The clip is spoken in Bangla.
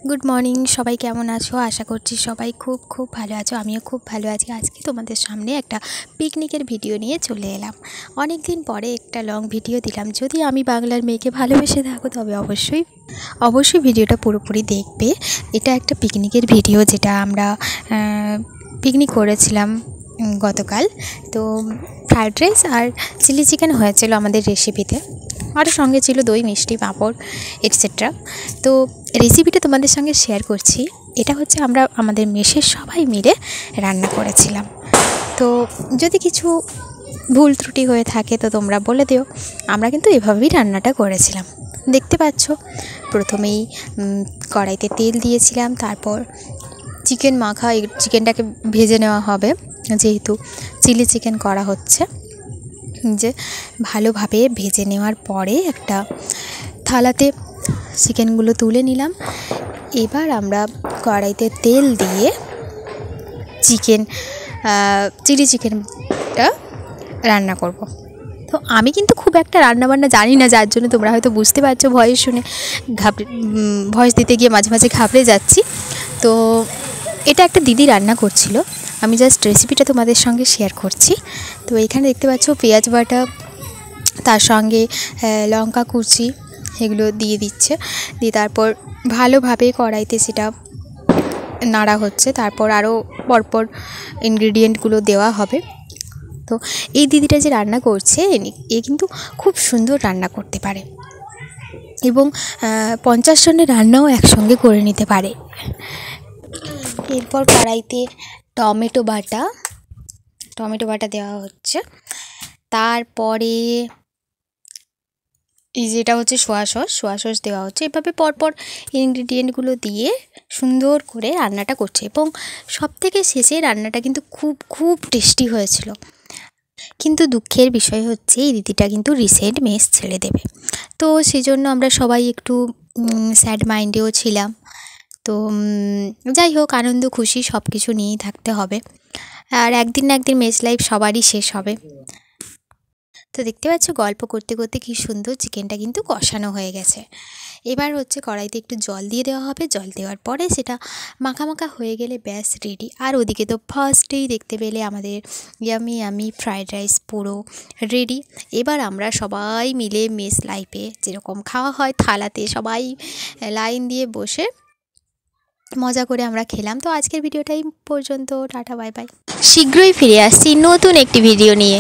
গুড মর্নিং সবাই কেমন আছো? আশা করছি সবাই খুব খুব ভালো আছো। আমিও খুব ভালো আছি। আজকে তোমাদের সামনে একটা পিকনিকের ভিডিও নিয়ে চলে এলাম। অনেক দিন পরে একটা লং ভিডিও দিলাম। যদি আমি বাংলার মেয়েকে ভালোবেসে থাকো তবে অবশ্যই ভিডিওটা পুরোপুরি দেখবে। এটা একটা পিকনিকের ভিডিও, যেটা আমরা পিকনিক করেছিলাম গতকাল। তো ফ্রাইড রাইস আর চিলি চিকেন হয়েছিল আমাদের রেসিপিতে, আর সঙ্গে ছিল দই, মিষ্টি, পাঁপড় এটসেট্রা। তো রেসিপিটা তোমাদের সঙ্গে শেয়ার করছি। এটা হচ্ছে আমরা আমাদের মেসের সবাই মিলে রান্না করেছিলাম। তো যদি কিছু ভুল ত্রুটি হয়ে থাকে তো তোমরা বলে দিও। আমরা কিন্তু এভাবেই রান্নাটা করেছিলাম। দেখতে পাচ্ছ, প্রথমেই কড়াইতে তেল দিয়েছিলাম, তারপর চিকেন মাখা, চিকেনটাকে ভেজে নেওয়া হবে, যেহেতু চিলি চিকেন করা হচ্ছে। যে ভালোভাবে ভেজে নেওয়ার পরে একটা থালাতে চিকেনগুলো তুলে নিলাম। এবার আমরা কড়াইতে তেল দিয়ে চিলি চিকেনটা রান্না করব। তো আমি কিন্তু খুব একটা রান্নাবান্না জানি না, যার জন্য তোমরা হয়তো বুঝতে পারছো ভয়েস শুনে ভয়েস দিতে গিয়ে মাঝে মাঝে ঘাবড়ে যাচ্ছি। তো এটা একটা দিদি রান্না করছিল, আমি জাস্ট রেসিপিটা তোমাদের সঙ্গে শেয়ার করছি। তো এখানে দেখতে পাচ্ছ পেঁয়াজ বাটা, তার সঙ্গে লঙ্কা কুচি, এগুলো দিয়ে দিচ্ছে। দিয়ে তারপর ভালোভাবে কড়াইতে সেটা নাড়া হচ্ছে। তারপর আরও পরপর ইনগ্রিডিয়েন্টগুলো দেওয়া হবে। তো এই দিদিটা যে রান্না করছে, এ কিন্তু খুব সুন্দর রান্না করতে পারে এবং 50 জনের রান্নাও একসঙ্গে করে নিতে পারে। এরপর কড়াইতে টমেটো বাটা দেওয়া হচ্ছে। তারপরে যেটা হচ্ছে সোয়া সস দেওয়া হচ্ছে। এভাবে পরপর ইনগ্রিডিয়েন্টগুলো দিয়ে সুন্দর করে রান্নাটা করছে, এবং সবথেকে শেষে রান্নাটা কিন্তু খুব খুব টেস্টি হয়েছিল। কিন্তু দুঃখের বিষয় হচ্ছে এই দিদিটা কিন্তু রিসেন্ট মেস ছেড়ে দেবে। তো সেই জন্য আমরা সবাই একটু স্যাড মাইন্ডেও ছিলাম। তো যাই হোক, আনন্দ খুশি সব কিছু নিয়েই থাকতে হবে, আর একদিন না একদিন মেস লাইফ সবারই শেষ হবে। তো দেখতে পাচ্ছ, গল্প করতে করতে কী সুন্দর চিকেনটা কিন্তু কষানো হয়ে গেছে। এবার হচ্ছে কড়াইতে একটু জল দিয়ে দেওয়া হবে। জল দেওয়ার পরে সেটা মাখা হয়ে গেলে ব্যাস রেডি। আর ওদিকে তো ফার্স্টেই দেখতে পেলে আমাদের ইয়ামি ফ্রাইড রাইস পুরো রেডি। এবার আমরা সবাই মিলে মেস লাইফে যেরকম খাওয়া হয় থালাতে সবাই লাইন দিয়ে বসে মজা করে আমরা খেলাম। তো আজকের ভিডিওটাই পর্যন্ত, টাটা বাই বাই। শীঘ্রই ফিরে আসছি নতুন একটি ভিডিও নিয়ে।